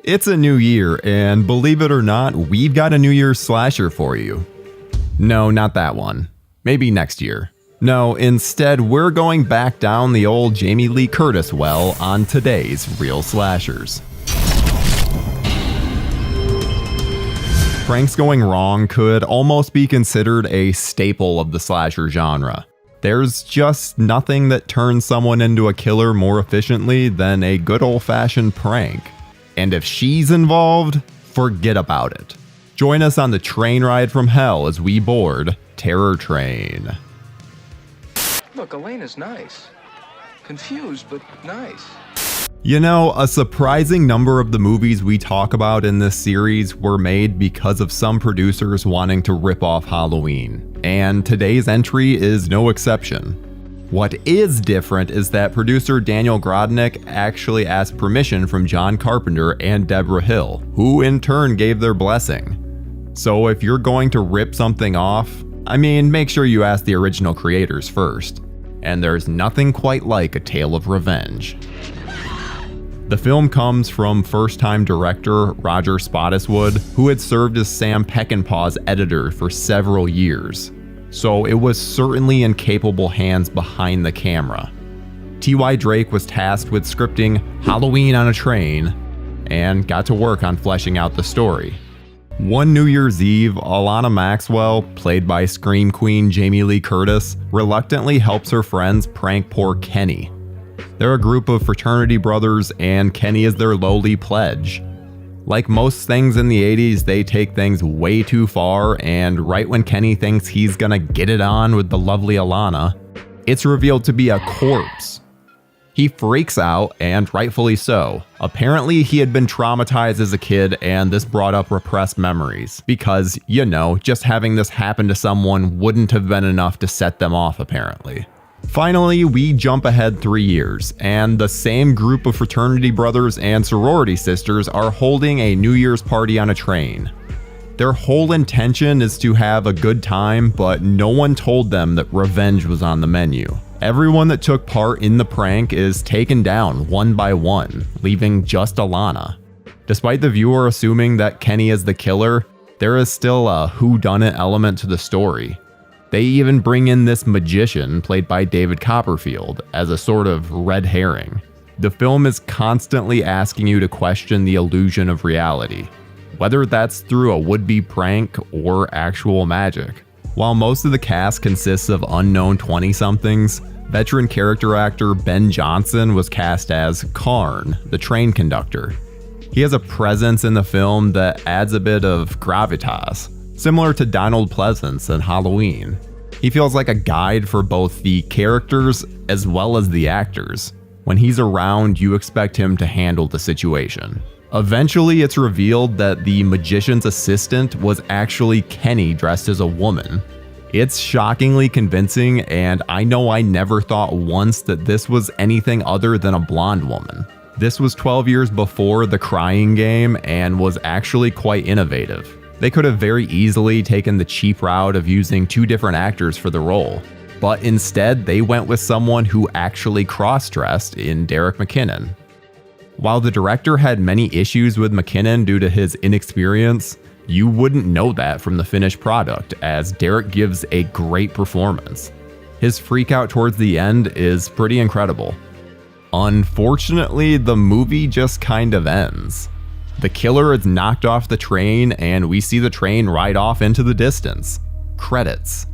It's a new year, and believe it or not, we've got a New Year's slasher for you. No, not that one. Maybe next year. No, instead, we're going back down the old Jamie Lee Curtis well on today's Real Slashers. Pranks going wrong could almost be considered a staple of the slasher genre. There's just nothing that turns someone into a killer more efficiently than a good old-fashioned prank. And if she's involved, forget about it. Join us on the train ride from hell as we board Terror Train. Look, Elena's nice. Confused, but nice. You know, a surprising number of the movies we talk about in this series were made because of some producers wanting to rip off Halloween, and today's entry is no exception. What is different is that producer Daniel Grodnick actually asked permission from John Carpenter and Deborah Hill, who in turn gave their blessing. So if you're going to rip something off, make sure you ask the original creators first. And there's nothing quite like a tale of revenge. The film comes from first-time director Roger Spottiswoode, who had served as Sam Peckinpah's editor for several years. So it was certainly in capable hands behind the camera. T.Y. Drake was tasked with scripting Halloween on a Train and got to work on fleshing out the story. One New Year's Eve, Alana Maxwell, played by Scream Queen Jamie Lee Curtis, reluctantly helps her friends prank poor Kenny. They're a group of fraternity brothers, and Kenny is their lowly pledge. Like most things in the 80s, they take things way too far, and right when Kenny thinks he's gonna get it on with the lovely Alana, it's revealed to be a corpse. He freaks out, and rightfully so. Apparently, he had been traumatized as a kid, and this brought up repressed memories, because, just having this happen to someone wouldn't have been enough to set them off, apparently. Finally, we jump ahead 3 years, and the same group of fraternity brothers and sorority sisters are holding a New Year's party on a train. Their whole intention is to have a good time, but no one told them that revenge was on the menu. Everyone that took part in the prank is taken down one by one, leaving just Alana. Despite the viewer assuming that Kenny is the killer, there is still a whodunit element to the story. They even bring in this magician, played by David Copperfield, as a sort of red herring. The film is constantly asking you to question the illusion of reality, whether that's through a would-be prank or actual magic. While most of the cast consists of unknown 20-somethings, veteran character actor Ben Johnson was cast as Karn, the train conductor. He has a presence in the film that adds a bit of gravitas, similar to Donald Pleasance in Halloween. He feels like a guide for both the characters as well as the actors. When he's around, you expect him to handle the situation. Eventually, it's revealed that the magician's assistant was actually Kenny dressed as a woman. It's shockingly convincing, and I know I never thought once that this was anything other than a blonde woman. This was 12 years before The Crying Game and was actually quite innovative. They could have very easily taken the cheap route of using 2 different actors for the role, but instead they went with someone who actually cross-dressed in Derek McKinnon. While the director had many issues with McKinnon due to his inexperience, you wouldn't know that from the finished product, as Derek gives a great performance. His freakout towards the end is pretty incredible. Unfortunately, the movie just kind of ends. The killer is knocked off the train, and we see the train ride off into the distance. Credits.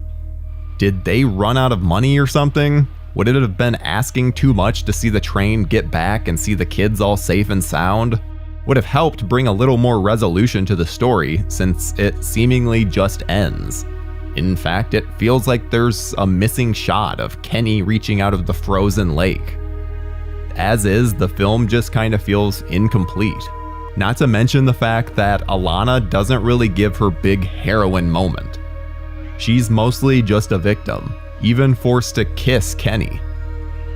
Did they run out of money or something? Would it have been asking too much to see the train get back and see the kids all safe and sound? Would have helped bring a little more resolution to the story, since it seemingly just ends. In fact, it feels like there's a missing shot of Kenny reaching out of the frozen lake. As is, the film just kind of feels incomplete. Not to mention the fact that Alana doesn't really give her big heroine moment. She's mostly just a victim, even forced to kiss Kenny.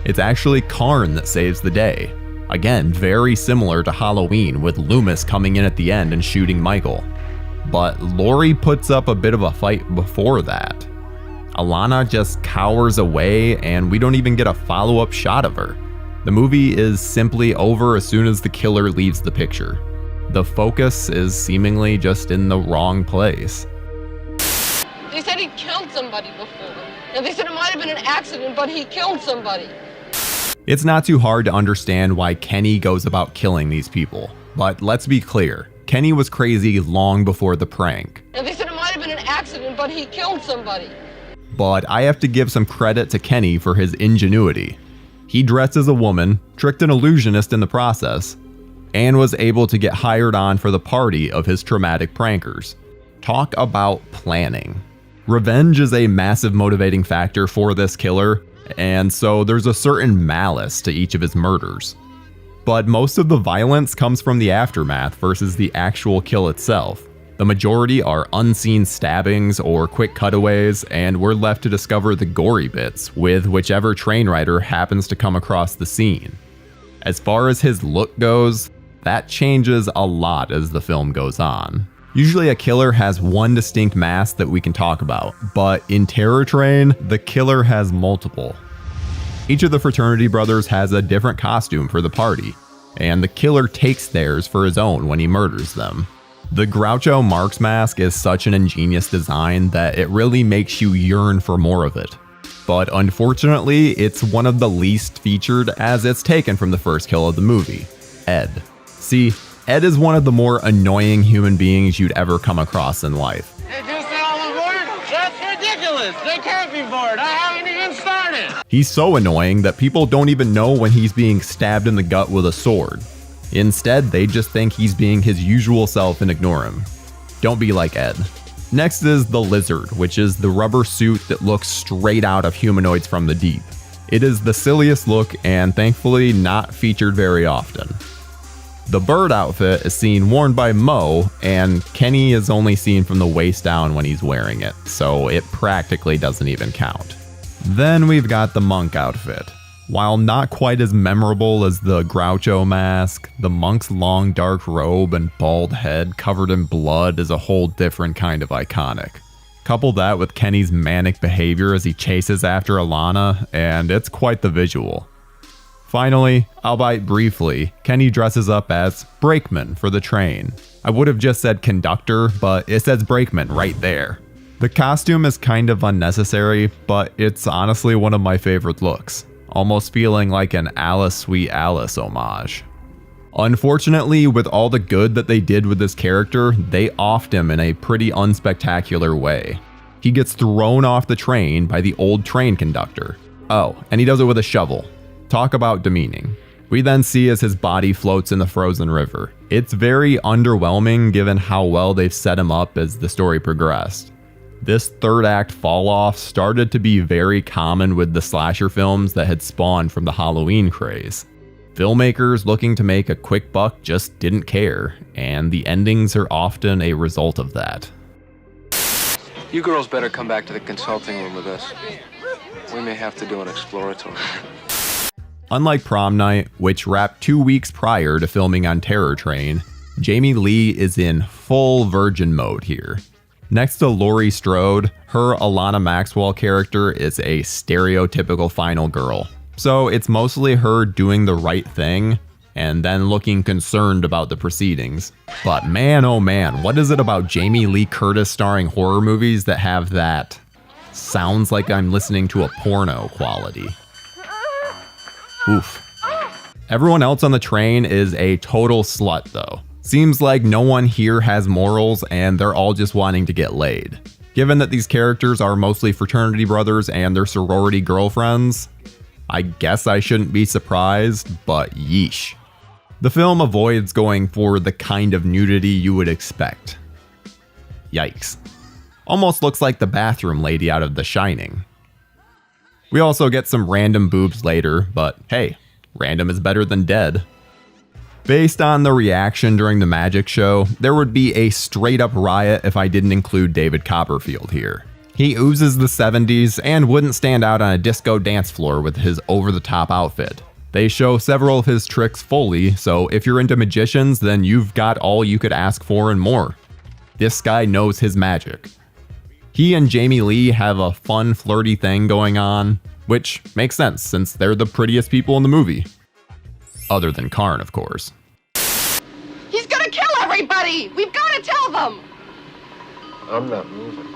It's actually Karn that saves the day. Again, very similar to Halloween, with Loomis coming in at the end and shooting Michael. But Laurie puts up a bit of a fight before that. Alana just cowers away, and we don't even get a follow-up shot of her. The movie is simply over as soon as the killer leaves the picture. The focus is seemingly just in the wrong place. They said he killed somebody before. And they said it might have been an accident, but he killed somebody. It's not too hard to understand why Kenny goes about killing these people. But let's be clear, Kenny was crazy long before the prank. And they said it might have been an accident, but he killed somebody. But I have to give some credit to Kenny for his ingenuity. He dressed as a woman, tricked an illusionist in the process, and was able to get hired on for the party of his traumatic prankers. Talk about planning. Revenge is a massive motivating factor for this killer, and so there's a certain malice to each of his murders. But most of the violence comes from the aftermath versus the actual kill itself. The majority are unseen stabbings or quick cutaways, and we're left to discover the gory bits with whichever train rider happens to come across the scene. As far as his look goes, that changes a lot as the film goes on. Usually a killer has one distinct mask that we can talk about, but in Terror Train, the killer has multiple. Each of the fraternity brothers has a different costume for the party, and the killer takes theirs for his own when he murders them. The Groucho Marx mask is such an ingenious design that it really makes you yearn for more of it. But unfortunately, it's one of the least featured as it's taken from the first kill of the movie, Ed. See, Ed is one of the more annoying human beings you'd ever come across in life. They just all aboard? That's ridiculous. They can't be bored. I haven't even started. He's so annoying that people don't even know when he's being stabbed in the gut with a sword. Instead, they just think he's being his usual self and ignore him. Don't be like Ed. Next is the Lizard, which is the rubber suit that looks straight out of Humanoids from the Deep. It is the silliest look and thankfully not featured very often. The bird outfit is seen worn by Mo, and Kenny is only seen from the waist down when he's wearing it, so it practically doesn't even count. Then we've got the monk outfit. While not quite as memorable as the Groucho mask, the monk's long dark robe and bald head covered in blood is a whole different kind of iconic. Couple that with Kenny's manic behavior as he chases after Alana, and it's quite the visual. Finally, albeit briefly, Kenny dresses up as brakeman for the train. I would have just said conductor, but it says brakeman right there. The costume is kind of unnecessary, but it's honestly one of my favorite looks, almost feeling like an Alice Sweet Alice homage. Unfortunately, with all the good that they did with this character, they offed him in a pretty unspectacular way. He gets thrown off the train by the old train conductor. Oh, and he does it with a shovel. Talk about demeaning. We then see as his body floats in the frozen river. It's very underwhelming given how well they've set him up as the story progressed. This third act fall off started to be very common with the slasher films that had spawned from the Halloween craze. Filmmakers looking to make a quick buck just didn't care, and the endings are often a result of that. You girls better come back to the consulting room with us. We may have to do an exploratory. Unlike Prom Night, which wrapped 2 weeks prior to filming on Terror Train, Jamie Lee is in full virgin mode here. Next to Laurie Strode, her Alana Maxwell character is a stereotypical final girl. So it's mostly her doing the right thing and then looking concerned about the proceedings. But man oh man, what is it about Jamie Lee Curtis starring horror movies that have that sounds like I'm listening to a porno quality? Oof. Everyone else on the train is a total slut though. Seems like no one here has morals and they're all just wanting to get laid. Given that these characters are mostly fraternity brothers and their sorority girlfriends, I guess I shouldn't be surprised, but yeesh. The film avoids going for the kind of nudity you would expect. Yikes. Almost looks like the bathroom lady out of The Shining. We also get some random boobs later, but hey, random is better than dead. Based on the reaction during the magic show, there would be a straight up riot if I didn't include David Copperfield here. He oozes the 70s and wouldn't stand out on a disco dance floor with his over-the-top outfit. They show several of his tricks fully, so if you're into magicians, then you've got all you could ask for and more. This guy knows his magic. He and Jamie Lee have a fun, flirty thing going on, which makes sense since they're the prettiest people in the movie. Other than Karn, of course. He's gonna kill somebody! We've got to tell them! I'm not moving.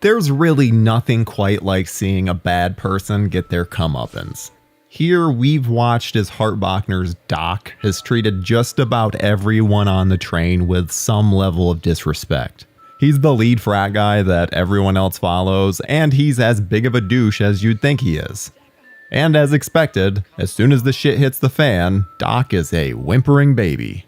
There's really nothing quite like seeing a bad person get their comeuppance. Here, we've watched as Hart Bochner's Doc has treated just about everyone on the train with some level of disrespect. He's the lead frat guy that everyone else follows, and he's as big of a douche as you'd think he is. And as expected, as soon as the shit hits the fan, Doc is a whimpering baby.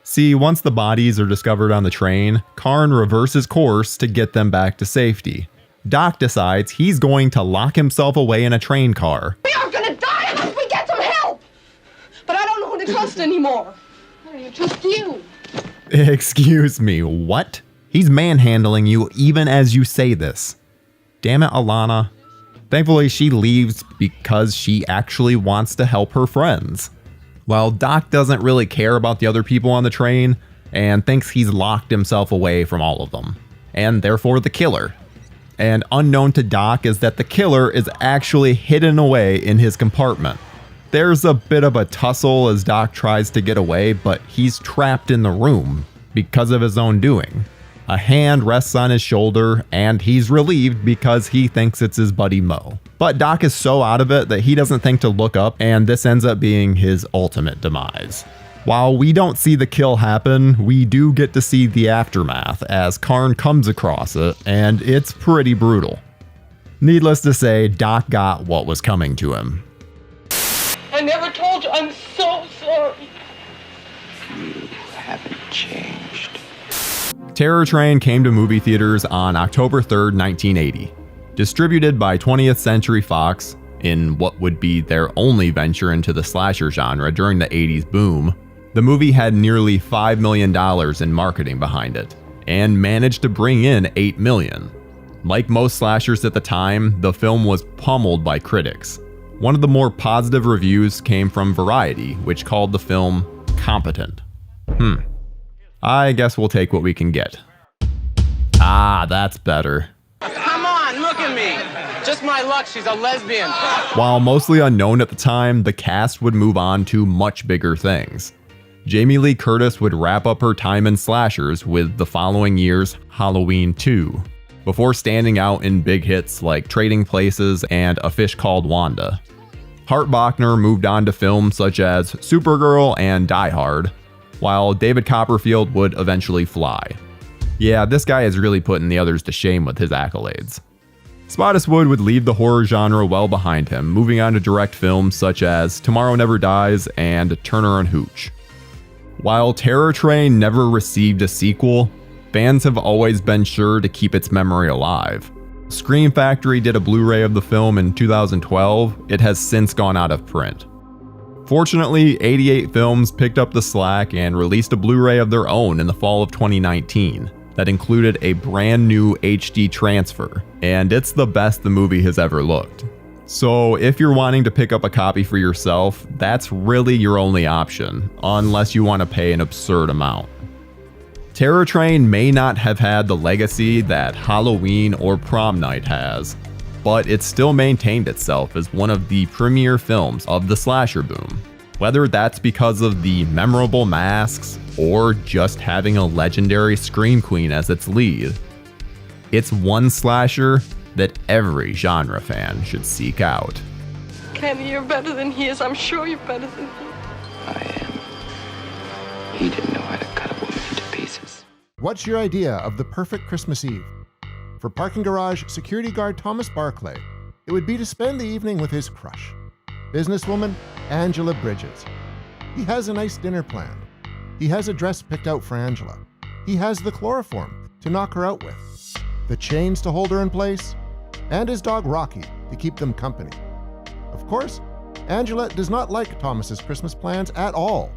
See, once the bodies are discovered on the train, Karn reverses course to get them back to safety. Doc decides he's going to lock himself away in a train car. We are gonna die unless we get some help! But I don't know who to trust anymore. I don't even trust you. Excuse me, what? He's manhandling you even as you say this. Damn it, Alana. Thankfully, she leaves because she actually wants to help her friends. While Doc doesn't really care about the other people on the train and thinks he's locked himself away from all of them, and therefore the killer. And unknown to Doc is that the killer is actually hidden away in his compartment. There's a bit of a tussle as Doc tries to get away, but he's trapped in the room because of his own doing. A hand rests on his shoulder, and he's relieved because he thinks it's his buddy Mo. But Doc is so out of it that he doesn't think to look up, and this ends up being his ultimate demise. While we don't see the kill happen, we do get to see the aftermath as Karn comes across it, and it's pretty brutal. Needless to say, Doc got what was coming to him. I never told you. I'm so sorry. You haven't changed. Terror Train came to movie theaters on October 3rd, 1980. Distributed by 20th Century Fox, in what would be their only venture into the slasher genre during the 80s boom, the movie had nearly $5 million in marketing behind it, and managed to bring in $8 million. Like most slashers at the time, the film was pummeled by critics. One of the more positive reviews came from Variety, which called the film competent. I guess we'll take what we can get. Ah, that's better. Come on, look at me. Just my luck, she's a lesbian. While mostly unknown at the time, the cast would move on to much bigger things. Jamie Lee Curtis would wrap up her time in slashers with the following year's Halloween 2, before standing out in big hits like Trading Places and A Fish Called Wanda. Hart Bochner moved on to films such as Supergirl and Die Hard, while David Copperfield would eventually fly. Yeah, this guy is really putting the others to shame with his accolades. Spottiswoode would leave the horror genre well behind him, moving on to direct films such as Tomorrow Never Dies and Turner and Hooch. While Terror Train never received a sequel, fans have always been sure to keep its memory alive. Scream Factory did a Blu-ray of the film in 2012. It has since gone out of print. Fortunately, 88 Films picked up the slack and released a Blu-ray of their own in the fall of 2019 that included a brand new HD transfer, and it's the best the movie has ever looked. So if you're wanting to pick up a copy for yourself, that's really your only option, unless you want to pay an absurd amount. Terror Train may not have had the legacy that Halloween or Prom Night has, but it still maintained itself as one of the premier films of the slasher boom, whether that's because of the memorable masks or just having a legendary Scream Queen as its lead. It's one slasher that every genre fan should seek out. Kenny, you're better than he is. I'm sure you're better than he. I am. He didn't know how to cut a woman into pieces. What's your idea of the perfect Christmas Eve? For parking garage security guard Thomas Barclay, it would be to spend the evening with his crush, businesswoman Angela Bridges. He has a nice dinner planned. He has a dress picked out for Angela. He has the chloroform to knock her out with, the chains to hold her in place, and his dog Rocky to keep them company. Of course, Angela does not like Thomas's Christmas plans at all.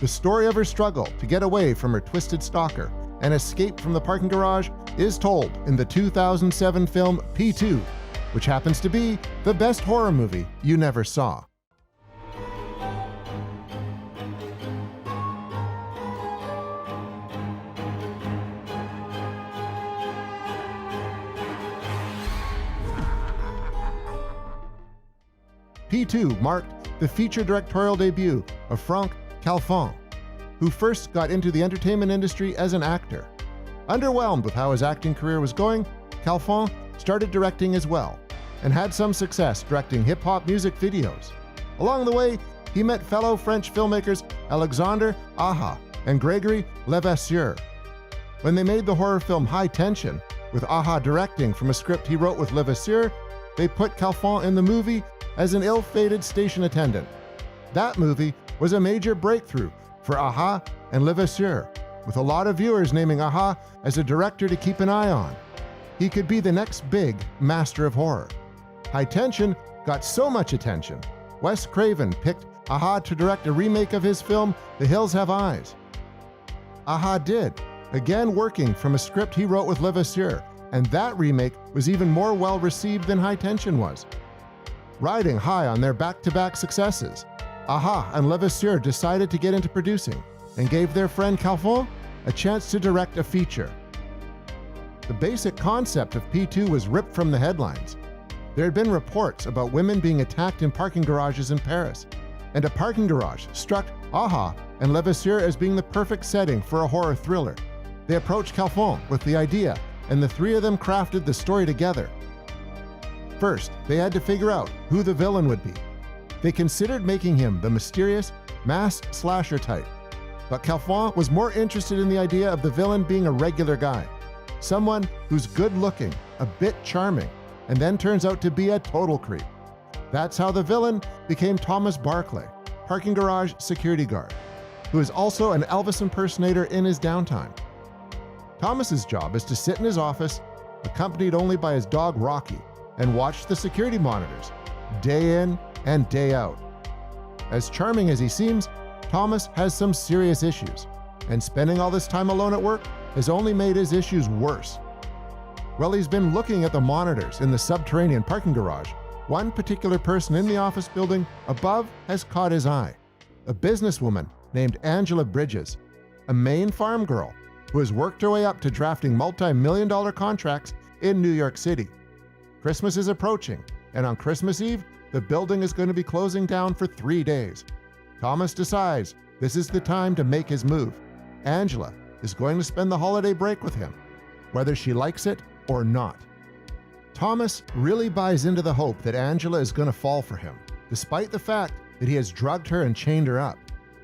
The story of her struggle to get away from her twisted stalker and escape from the parking garage is told in the 2007 film P2, which happens to be the best horror movie you never saw. P2 marked the feature directorial debut of Franck Calfon, who first got into the entertainment industry as an actor. Underwhelmed with how his acting career was going, Calfon started directing as well, and had some success directing hip-hop music videos. Along the way, he met fellow French filmmakers Alexandre Aja and Gregory Levasseur. When they made the horror film High Tension, with Aja directing from a script he wrote with Levasseur, they put Calfon in the movie as an ill-fated station attendant. That movie was a major breakthrough for Aja and Levasseur, with a lot of viewers naming Aja as a director to keep an eye on. He could be the next big master of horror. High Tension got so much attention, Wes Craven picked Aja to direct a remake of his film The Hills Have Eyes. Aja did, again working from a script he wrote with Levasseur, and that remake was even more well-received than High Tension was. Riding high on their back-to-back successes, Aja and Levasseur decided to get into producing and gave their friend Calfon a chance to direct a feature. The basic concept of P2 was ripped from the headlines. There had been reports about women being attacked in parking garages in Paris, and a parking garage struck Aja and Levasseur as being the perfect setting for a horror thriller. They approached Calfon with the idea, and the three of them crafted the story together. First, they had to figure out who the villain would be. They considered making him the mysterious, masked slasher type, but Calfon was more interested in the idea of the villain being a regular guy, someone who's good-looking, a bit charming, and then turns out to be a total creep. That's how the villain became Thomas Barclay, parking garage security guard, who is also an Elvis impersonator in his downtime. Thomas's job is to sit in his office, accompanied only by his dog Rocky, and watch the security monitors, day in and day out. As charming as he seems, Thomas has some serious issues, and spending all this time alone at work has only made his issues worse. While he's been looking at the monitors in the subterranean parking garage, one particular person in the office building above has caught his eye, a businesswoman named Angela Bridges, a Maine farm girl who has worked her way up to drafting multi-million-dollar contracts in New York City. Christmas is approaching, and on Christmas Eve, the building is going to be closing down for 3 days. Thomas decides this is the time to make his move. Angela is going to spend the holiday break with him, whether she likes it or not. Thomas really buys into the hope that Angela is going to fall for him, despite the fact that he has drugged her and chained her up.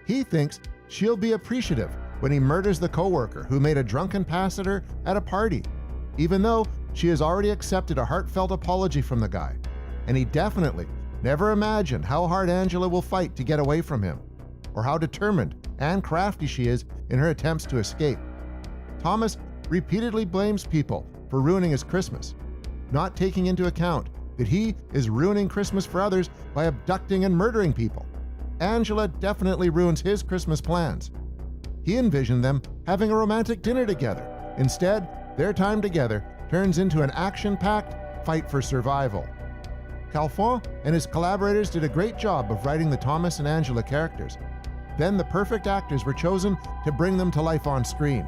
He thinks she'll be appreciative when he murders the coworker who made a drunken pass at her at a party, even though she has already accepted a heartfelt apology from the guy. And he definitely never imagined how hard Angela will fight to get away from him, or how determined and crafty she is in her attempts to escape. Thomas repeatedly blames people for ruining his Christmas, not taking into account that he is ruining Christmas for others by abducting and murdering people. Angela definitely ruins his Christmas plans. He envisioned them having a romantic dinner together. Instead, their time together turns into an action-packed fight for survival. Calfon and his collaborators did a great job of writing the Thomas and Angela characters. Then the perfect actors were chosen to bring them to life on screen.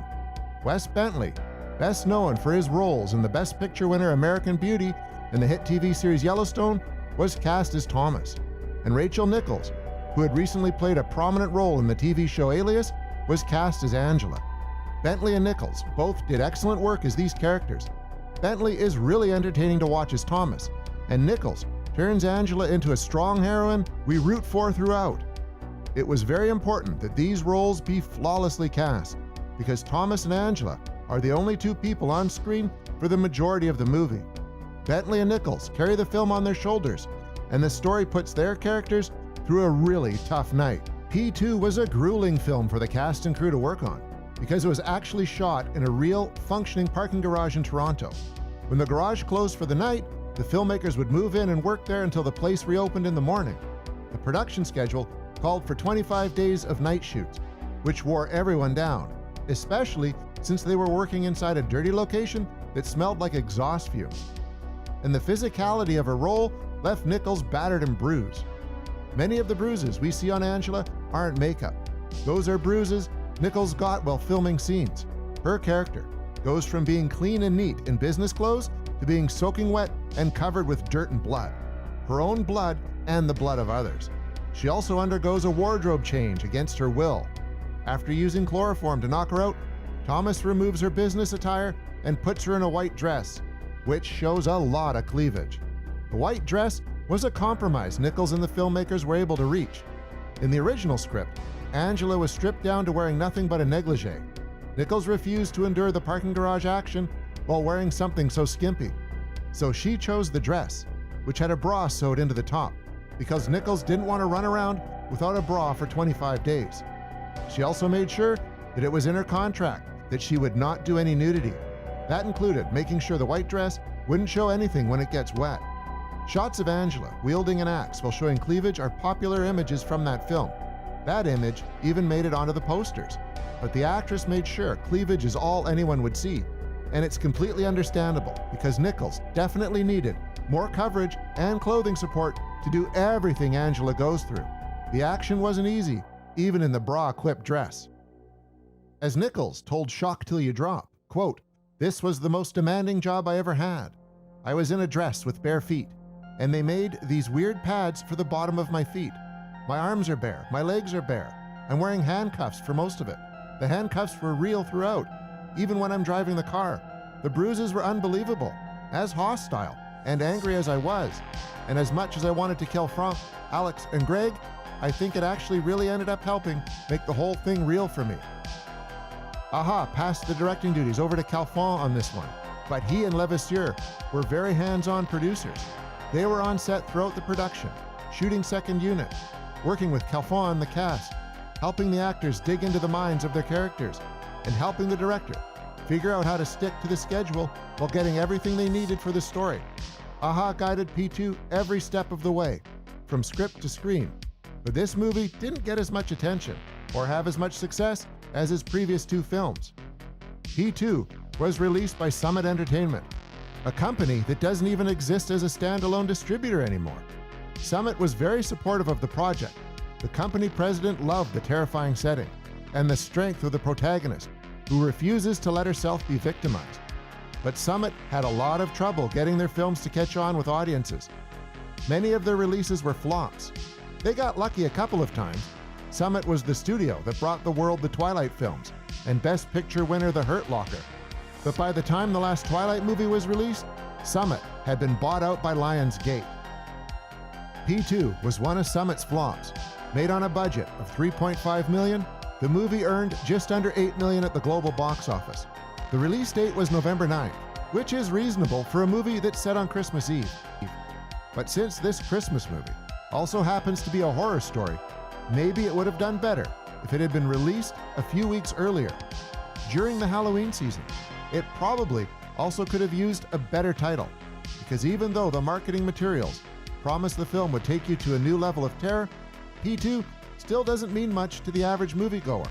Wes Bentley, best known for his roles in the Best Picture winner American Beauty and the hit TV series Yellowstone, was cast as Thomas. And Rachel Nichols, who had recently played a prominent role in the TV show Alias, was cast as Angela. Bentley and Nichols both did excellent work as these characters. Bentley is really entertaining to watch as Thomas, and Nichols turns Angela into a strong heroine we root for throughout. It was very important that these roles be flawlessly cast, because Thomas and Angela are the only two people on screen for the majority of the movie. Bentley and Nichols carry the film on their shoulders, and the story puts their characters through a really tough night. P2 was a grueling film for the cast and crew to work on, because it was actually shot in a real, functioning parking garage in Toronto. When the garage closed for the night, the filmmakers would move in and work there until the place reopened in the morning. The production schedule called for 25 days of night shoots, which wore everyone down, especially since they were working inside a dirty location that smelled like exhaust fumes. And the physicality of her role left Nichols battered and bruised. Many of the bruises we see on Angela aren't makeup. Those are bruises Nichols got while filming scenes. Her character goes from being clean and neat in business clothes to being soaking wet and covered with dirt and blood, her own blood and the blood of others. She also undergoes a wardrobe change against her will. After using chloroform to knock her out, Thomas removes her business attire and puts her in a white dress, which shows a lot of cleavage. The white dress was a compromise Nichols and the filmmakers were able to reach. In the original script, Angela was stripped down to wearing nothing but a negligee. Nichols refused to endure the parking garage action while wearing something so skimpy. So she chose the dress, which had a bra sewed into the top, because Nichols didn't want to run around without a bra for 25 days. She also made sure that it was in her contract that she would not do any nudity. That included making sure the white dress wouldn't show anything when it gets wet. Shots of Angela wielding an axe while showing cleavage are popular images from that film. That image even made it onto the posters, but the actress made sure cleavage is all anyone would see, and it's completely understandable because Nichols definitely needed more coverage and clothing support to do everything Angela goes through. The action wasn't easy, even in the bra-equipped dress. As Nichols told Shock Till You Drop, quote, "This was the most demanding job I ever had. I was in a dress with bare feet, and they made these weird pads for the bottom of my feet. My arms are bare, my legs are bare. I'm wearing handcuffs for most of it. The handcuffs were real throughout, even when I'm driving the car. The bruises were unbelievable. As hostile and angry as I was, and as much as I wanted to kill Frank, Alex, and Greg, I think it actually really ended up helping make the whole thing real for me." Aha passed the directing duties over to Calfon on this one, but he and Levasseur were very hands-on producers. They were on set throughout the production, shooting second unit, working with Calfon and the cast, helping the actors dig into the minds of their characters, and helping the director figure out how to stick to the schedule while getting everything they needed for the story. Aha guided P2 every step of the way, from script to screen. But this movie didn't get as much attention or have as much success as his previous two films. P2 was released by Summit Entertainment, a company that doesn't even exist as a standalone distributor anymore. Summit was very supportive of the project. The company president loved the terrifying setting and the strength of the protagonist, who refuses to let herself be victimized. But Summit had a lot of trouble getting their films to catch on with audiences. Many of their releases were flops. They got lucky a couple of times. Summit was the studio that brought the world the Twilight films and Best Picture winner The Hurt Locker. But by the time the last Twilight movie was released, Summit had been bought out by Lionsgate. P2 was one of Summit's flops. Made on a budget of $3.5 million, the movie earned just under $8 million at the global box office. The release date was November 9th, which is reasonable for a movie that's set on Christmas Eve. But since this Christmas movie also happens to be a horror story, maybe it would have done better if it had been released a few weeks earlier. During the Halloween season, it probably also could have used a better title, because even though the marketing materials promised the film would take you to a new level of terror, P2 still doesn't mean much to the average moviegoer,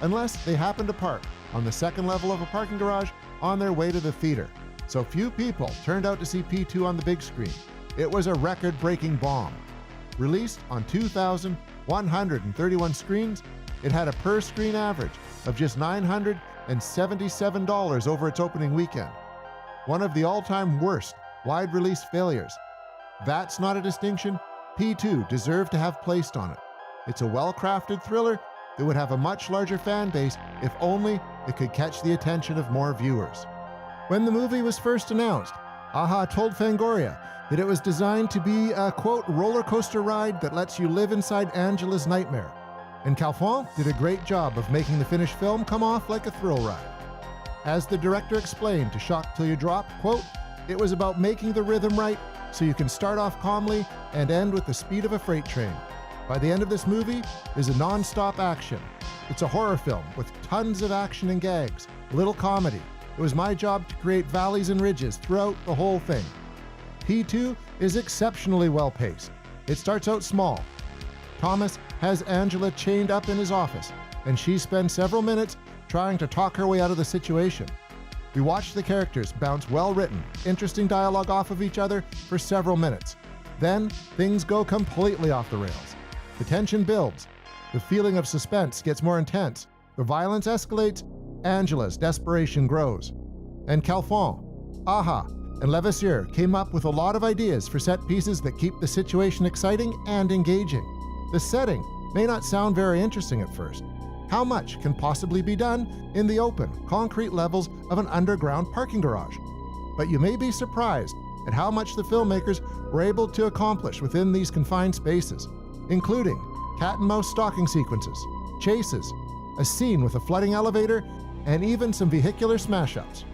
unless they happen to park on the second level of a parking garage on their way to the theater. So few people turned out to see P2 on the big screen. It was a record-breaking bomb. Released on 2,131 screens, it had a per-screen average of just $977 over its opening weekend. One of the all-time worst wide-release failures. That's not a distinction P2 deserved to have placed on it. It's a well-crafted thriller that would have a much larger fan base if only it could catch the attention of more viewers. When the movie was first announced, Aha told Fangoria that it was designed to be a, quote, roller coaster ride that lets you live inside Angela's nightmare. And Calfon did a great job of making the finished film come off like a thrill ride. As the director explained to Shock Till You Drop, quote, "It was about making the rhythm right so you can start off calmly and end with the speed of a freight train. By the end of this movie is a non-stop action. It's a horror film with tons of action and gags, little comedy. It was my job to create valleys and ridges throughout the whole thing." P2 is exceptionally well-paced. It starts out small. Thomas has Angela chained up in his office, and she spends several minutes trying to talk her way out of the situation. We watch the characters bounce well-written, interesting dialogue off of each other for several minutes. Then, things go completely off the rails. The tension builds. The feeling of suspense gets more intense. The violence escalates. Angela's desperation grows. And Calfon, Aha, and Levasseur came up with a lot of ideas for set pieces that keep the situation exciting and engaging. The setting may not sound very interesting at first. how much can possibly be done in the open, concrete levels of an underground parking garage. But you may be surprised at how much the filmmakers were able to accomplish within these confined spaces, including cat and mouse stalking sequences, chases, a scene with a flooding elevator, and even some vehicular smash-ups.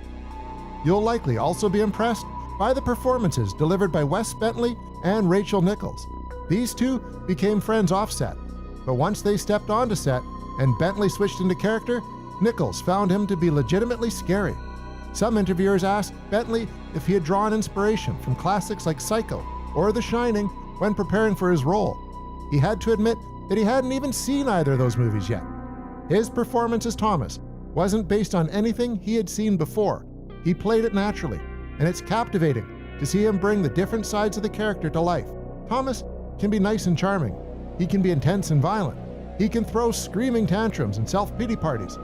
You'll likely also be impressed by the performances delivered by Wes Bentley and Rachel Nichols. These two became friends off-set, but once they stepped onto set and Bentley switched into character, Nichols found him to be legitimately scary. Some interviewers asked Bentley if he had drawn inspiration from classics like Psycho or The Shining when preparing for his role. He had to admit that he hadn't even seen either of those movies yet. His performance as Thomas wasn't based on anything he had seen before. He played it naturally, and it's captivating to see him bring the different sides of the character to life. Thomas can be nice and charming. He can be intense and violent. He can throw screaming tantrums and self-pity parties.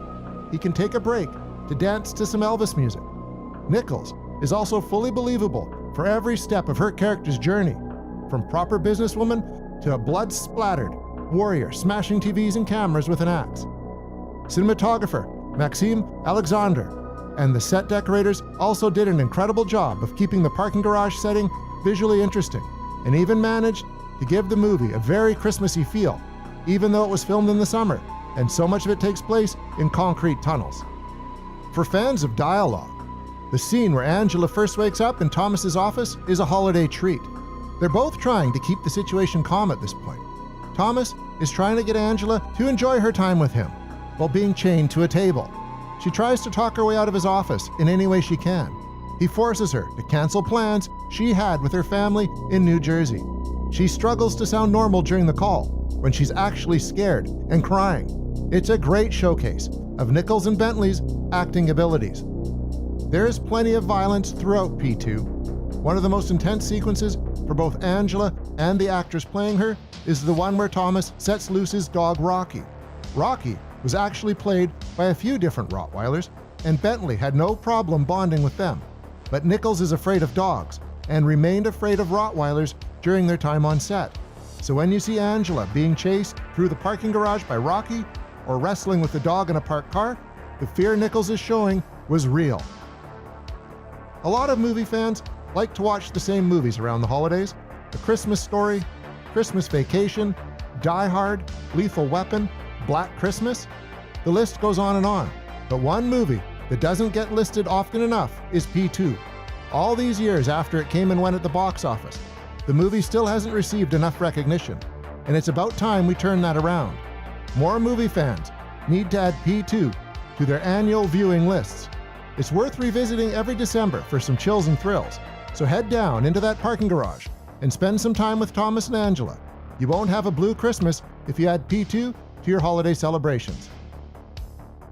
He can take a break to dance to some Elvis music. Nichols is also fully believable for every step of her character's journey, from proper businesswoman to a blood-splattered warrior smashing TVs and cameras with an axe. Cinematographer Maxime Alexander and the set decorators also did an incredible job of keeping the parking garage setting visually interesting, and even managed to give the movie a very Christmassy feel, even though it was filmed in the summer, and so much of it takes place in concrete tunnels. For fans of dialogue, the scene where Angela first wakes up in Thomas's office is a holiday treat. They're both trying to keep the situation calm at this point. Thomas is trying to get Angela to enjoy her time with him while being chained to a table. She tries to talk her way out of his office in any way she can. He forces her to cancel plans she had with her family in New Jersey. She struggles to sound normal during the call when she's actually scared and crying. It's a great showcase of Nichols and Bentley's acting abilities. There is plenty of violence throughout P2. One of the most intense sequences for both Angela and the actress playing her is the one where Thomas sets loose his dog Rocky. Rocky was actually played by a few different Rottweilers, and Bentley had no problem bonding with them. But Nichols is afraid of dogs and remained afraid of Rottweilers during their time on set. So when you see Angela being chased through the parking garage by Rocky or wrestling with the dog in a parked car, the fear Nichols is showing was real. A lot of movie fans like to watch the same movies around the holidays: A Christmas Story, Christmas Vacation, Die Hard, Lethal Weapon, Black Christmas. The list goes on and on. But one movie that doesn't get listed often enough is P2. All these years after it came and went at the box office, the movie still hasn't received enough recognition, and it's about time we turn that around. More movie fans need to add P2 to their annual viewing lists. It's worth revisiting every December for some chills and thrills, so head down into that parking garage and spend some time with Thomas and Angela. You won't have a blue Christmas if you add P2 to your holiday celebrations.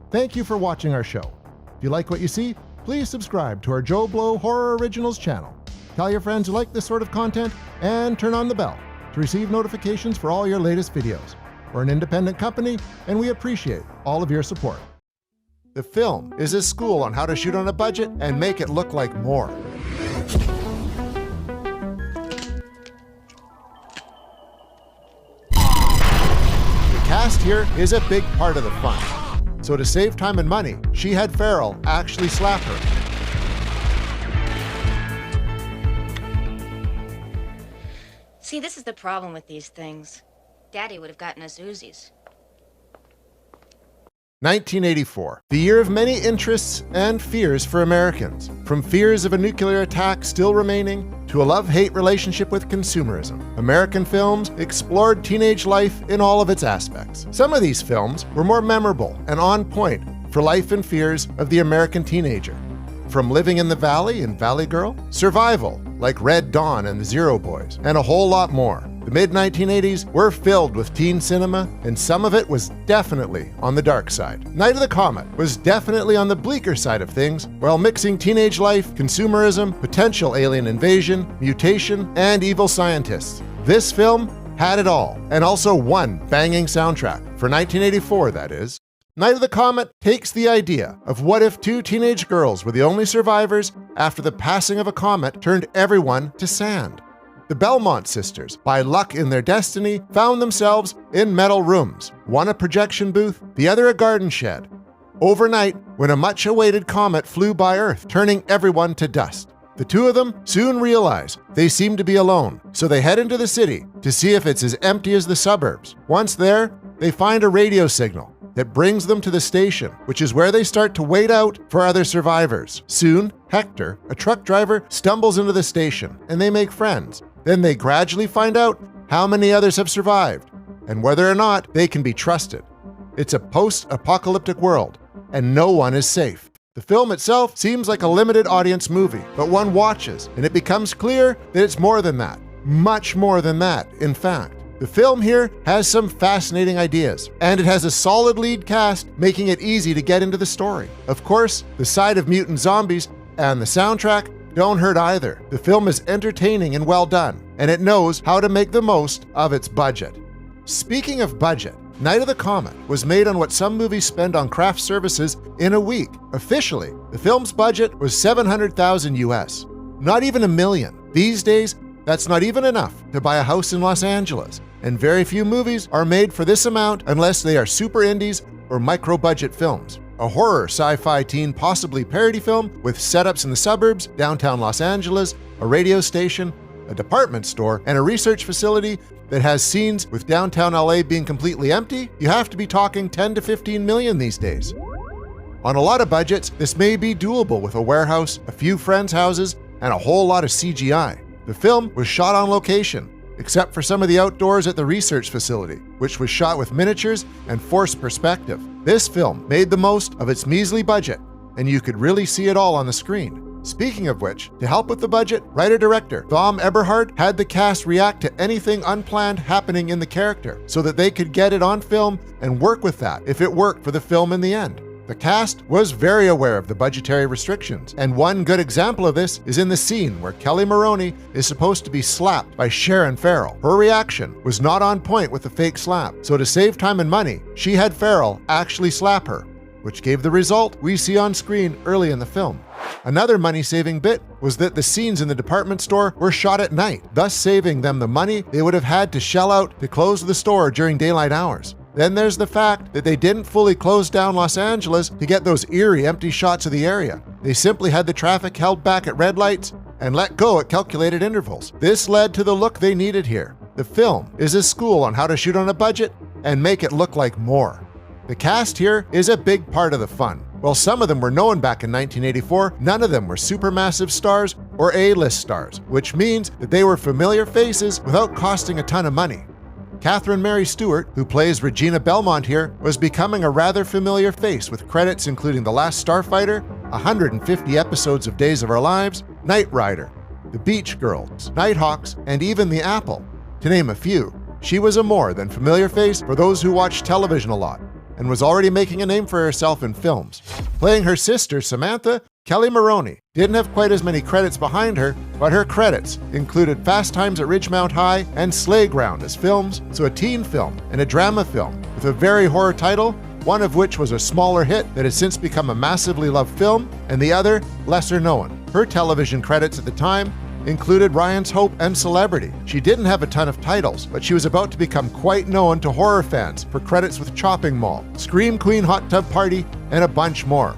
Thank you for watching our show. If you like what you see, please subscribe to our JoBlo Horror Originals channel. Tell your friends you like this sort of content, and turn on the bell to receive notifications for all your latest videos. We're an independent company, and we appreciate all of your support. The film is a school on how to shoot on a budget and make it look like more. The cast here is a big part of the fun. So to save time and money, she had Farrell actually slap her. See, this is the problem with these things. Daddy would have gotten us Uzis. 1984, the year of many interests and fears for Americans, from fears of a nuclear attack still remaining to a love-hate relationship with consumerism. American films explored teenage life in all of its aspects. Some of these films were more memorable and on point for life and fears of the American teenager. From Living in the Valley and Valley Girl, Survival, like Red Dawn and the Zero Boys, and a whole lot more. The mid-1980s were filled with teen cinema, and some of it was definitely on the dark side. Night of the Comet was definitely on the bleaker side of things, while mixing teenage life, consumerism, potential alien invasion, mutation, and evil scientists. This film had it all, and also one banging soundtrack, for 1984 that is. Night of the Comet takes the idea of what if two teenage girls were the only survivors after the passing of a comet turned everyone to sand. The Belmont sisters, by luck in their destiny, found themselves in metal rooms, one a projection booth, the other a garden shed. Overnight, when a much-awaited comet flew by Earth, turning everyone to dust. The two of them soon realize they seem to be alone, so they head into the city to see if it's as empty as the suburbs. Once there, they find a radio signal that brings them to the station, which is where they start to wait out for other survivors. Soon, Hector, a truck driver, stumbles into the station, and they make friends. Then they gradually find out how many others have survived, and whether or not they can be trusted. It's a post-apocalyptic world, and no one is safe. The film itself seems like a limited audience movie, but one watches, and it becomes clear that it's more than that. Much more than that, in fact. The film here has some fascinating ideas, and it has a solid lead cast, making it easy to get into the story. Of course, the side of mutant zombies and the soundtrack don't hurt either. The film is entertaining and well done, and it knows how to make the most of its budget. Speaking of budget, Night of the Comet was made on what some movies spend on craft services in a week. Officially, the film's budget was $700,000 US, not even $1 million. These days, that's not even enough to buy a house in Los Angeles, and very few movies are made for this amount unless they are super indies or micro-budget films. A horror, sci-fi, teen, possibly parody film with setups in the suburbs, downtown Los Angeles, a radio station, a department store, and a research facility that has scenes with downtown LA being completely empty, you have to be talking 10 to 15 million these days. On a lot of budgets, this may be doable with a warehouse, a few friends' houses, and a whole lot of CGI. The film was shot on location, except for some of the outdoors at the research facility, which was shot with miniatures and forced perspective. This film made the most of its measly budget, and you could really see it all on the screen. Speaking of which, to help with the budget, writer-director Tom Eberhard had the cast react to anything unplanned happening in the character so that they could get it on film and work with that if it worked for the film in the end. The cast was very aware of the budgetary restrictions, and one good example of this is in the scene where Kelly Maroney is supposed to be slapped by Sharon Farrell. Her reaction was not on point with the fake slap, so to save time and money, she had Farrell actually slap her, which gave the result we see on screen early in the film. Another money-saving bit was that the scenes in the department store were shot at night, thus saving them the money they would have had to shell out to close the store during daylight hours. Then there's the fact that they didn't fully close down Los Angeles to get those eerie empty shots of the area. They simply had the traffic held back at red lights and let go at calculated intervals. This led to the look they needed here. The film is a school on how to shoot on a budget and make it look like more. The cast here is a big part of the fun. While some of them were known back in 1984, none of them were supermassive stars or A-list stars, which means that they were familiar faces without costing a ton of money. Catherine Mary Stewart, who plays Regina Belmont here, was becoming a rather familiar face with credits including The Last Starfighter, 150 episodes of Days of Our Lives, Knight Rider, The Beach Girls, Nighthawks, and even The Apple, to name a few. She was a more than familiar face for those who watch television a lot, and was already making a name for herself in films. Playing her sister, Samantha, Kelly Maroney didn't have quite as many credits behind her, but her credits included Fast Times at Ridgemount High and Slayground as films, so a teen film and a drama film with a very horror title, one of which was a smaller hit that has since become a massively loved film, and the other lesser known. Her television credits at the time included Ryan's Hope and Celebrity. She didn't have a ton of titles, but she was about to become quite known to horror fans for credits with Chopping Mall, Scream Queen Hot Tub Party, and a bunch more.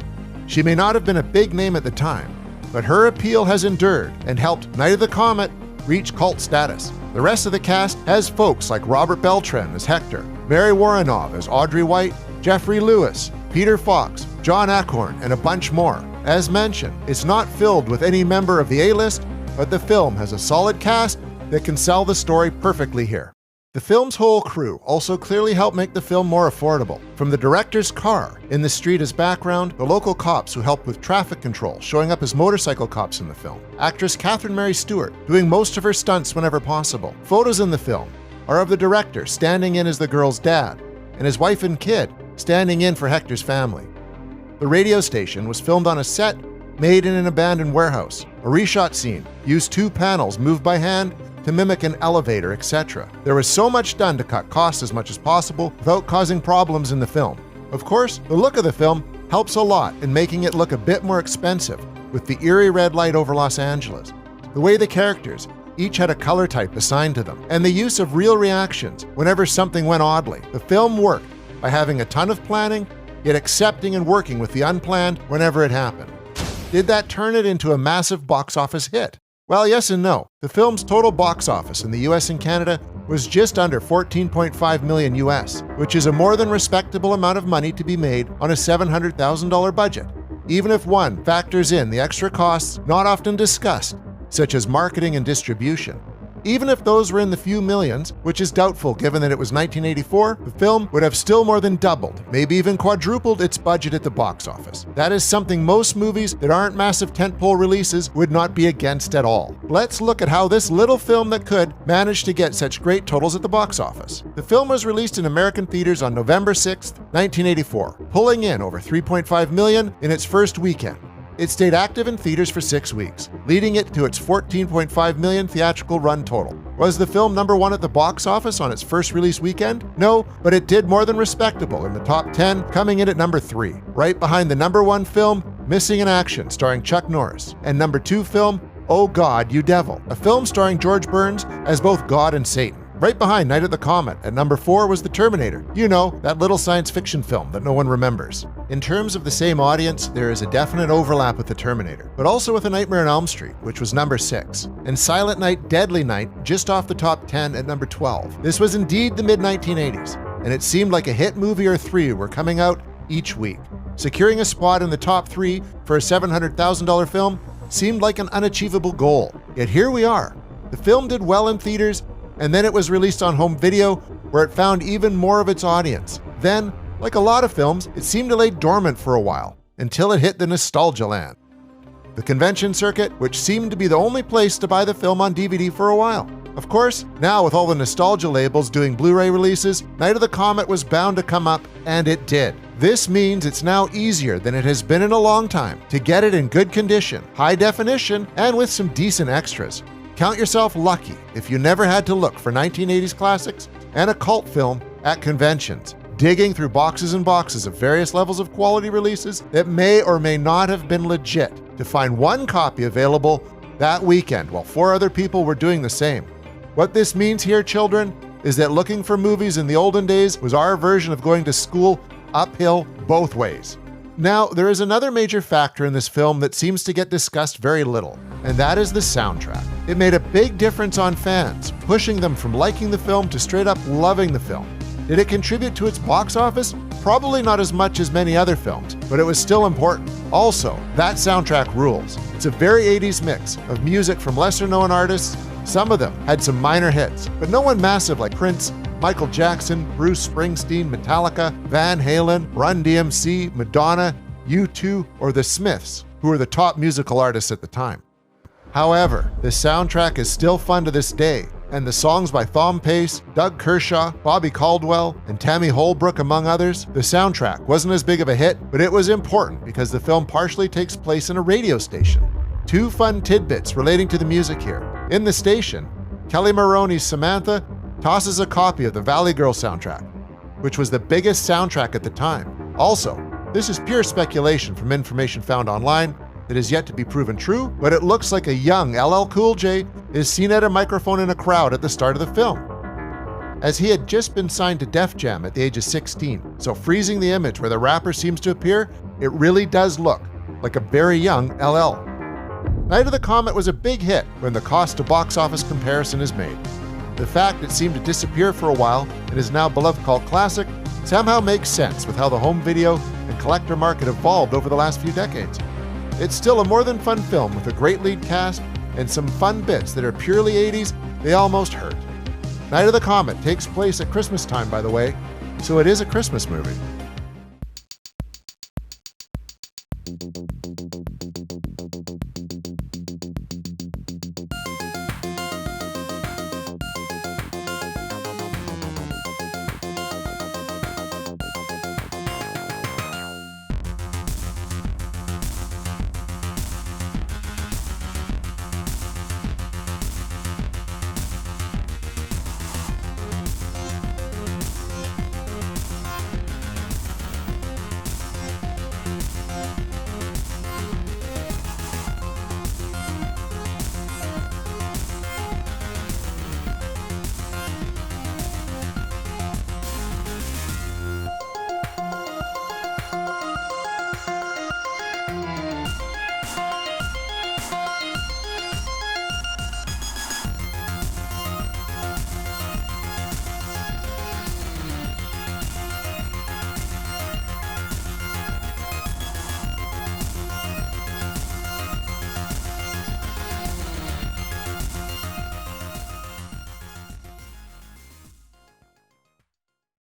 She may not have been a big name at the time, but her appeal has endured and helped Night of the Comet reach cult status. The rest of the cast has folks like Robert Beltran as Hector, Mary Warrenov as Audrey White, Jeffrey Lewis, Peter Fox, John Acorn, and a bunch more. As mentioned, it's not filled with any member of the A-list, but the film has a solid cast that can sell the story perfectly here. The film's whole crew also clearly helped make the film more affordable. From the director's car in the street as background, the local cops who helped with traffic control showing up as motorcycle cops in the film, actress Catherine Mary Stewart doing most of her stunts whenever possible. Photos in the film are of the director standing in as the girl's dad, and his wife and kid standing in for Hector's family. The radio station was filmed on a set made in an abandoned warehouse. A reshot scene used 2 panels moved by hand to mimic an elevator, etc. There was so much done to cut costs as much as possible without causing problems in the film. Of course, the look of the film helps a lot in making it look a bit more expensive with the eerie red light over Los Angeles. The way the characters each had a color type assigned to them, and the use of real reactions whenever something went oddly. The film worked by having a ton of planning, yet accepting and working with the unplanned whenever it happened. Did that turn it into a massive box office hit? Well, yes and no. The film's total box office in the US and Canada was just under $14.5 million US, which is a more than respectable amount of money to be made on a $700,000 budget, even if one factors in the extra costs not often discussed, such as marketing and distribution. Even if those were in the few millions, which is doubtful given that it was 1984, the film would have still more than doubled, maybe even quadrupled its budget at the box office. That is something most movies that aren't massive tentpole releases would not be against at all. Let's look at how this little film that could managed to get such great totals at the box office. The film was released in American theaters on November 6, 1984, pulling in over $3.5 million in its first weekend. It stayed active in theaters for 6 weeks, leading it to its $14.5 million theatrical run total. Was the film number one at the box office on its first release weekend? No, but it did more than respectable in the top 10, coming in at number 3, right behind the number 1 film, Missing in Action, starring Chuck Norris, and number 2 film, Oh God, You Devil, a film starring George Burns as both God and Satan. Right behind Night at the Comet, at number 4 was The Terminator. You know, that little science fiction film that no one remembers. In terms of the same audience, there is a definite overlap with The Terminator, but also with A Nightmare on Elm Street, which was number 6, and Silent Night, Deadly Night, just off the top 10 at number 12. This was indeed the mid-1980s, and it seemed like a hit movie or 3 were coming out each week. Securing a spot in the top 3 for a $700,000 film seemed like an unachievable goal. Yet here we are. The film did well in theaters, and then it was released on home video, where it found even more of its audience. Then, like a lot of films, it seemed to lay dormant for a while, until it hit the nostalgia land. The convention circuit, which seemed to be the only place to buy the film on DVD for a while. Of course, now with all the nostalgia labels doing Blu-ray releases, Night of the Comet was bound to come up, and it did. This means it's now easier than it has been in a long time to get it in good condition, high definition, and with some decent extras. Count yourself lucky if you never had to look for 1980s classics and a cult film at conventions, digging through boxes and boxes of various levels of quality releases that may or may not have been legit to find one copy available that weekend while 4 other people were doing the same. What this means here, children, is that looking for movies in the olden days was our version of going to school uphill both ways. Now, there is another major factor in this film that seems to get discussed very little, and that is the soundtrack. It made a big difference on fans, pushing them from liking the film to straight up loving the film. Did it contribute to its box office? Probably not as much as many other films, but it was still important. Also, that soundtrack rules. It's a very 80s mix of music from lesser-known artists. Some of them had some minor hits, but no one massive like Prince, Michael Jackson, Bruce Springsteen, Metallica, Van Halen, Run DMC, Madonna, U2, or The Smiths, who were the top musical artists at the time. However, the soundtrack is still fun to this day, and the songs by Thom Pace, Doug Kershaw, Bobby Caldwell, and Tammy Holbrook, among others, the soundtrack wasn't as big of a hit, but it was important because the film partially takes place in a radio station. 2 fun tidbits relating to the music here. In the station, Kelly Maroney's Samantha tosses a copy of the Valley Girl soundtrack, which was the biggest soundtrack at the time. Also, this is pure speculation from information found online that is yet to be proven true, but it looks like a young LL Cool J is seen at a microphone in a crowd at the start of the film, as he had just been signed to Def Jam at the age of 16. So freezing the image where the rapper seems to appear, it really does look like a very young LL. Night of the Comet was a big hit when the cost to box office comparison is made. The fact it seemed to disappear for a while and is now a beloved cult classic somehow makes sense with how the home video and collector market evolved over the last few decades. It's still a more than fun film with a great lead cast and some fun bits that are purely 80s, they almost hurt. Night of the Comet takes place at Christmas time, by the way, so it is a Christmas movie.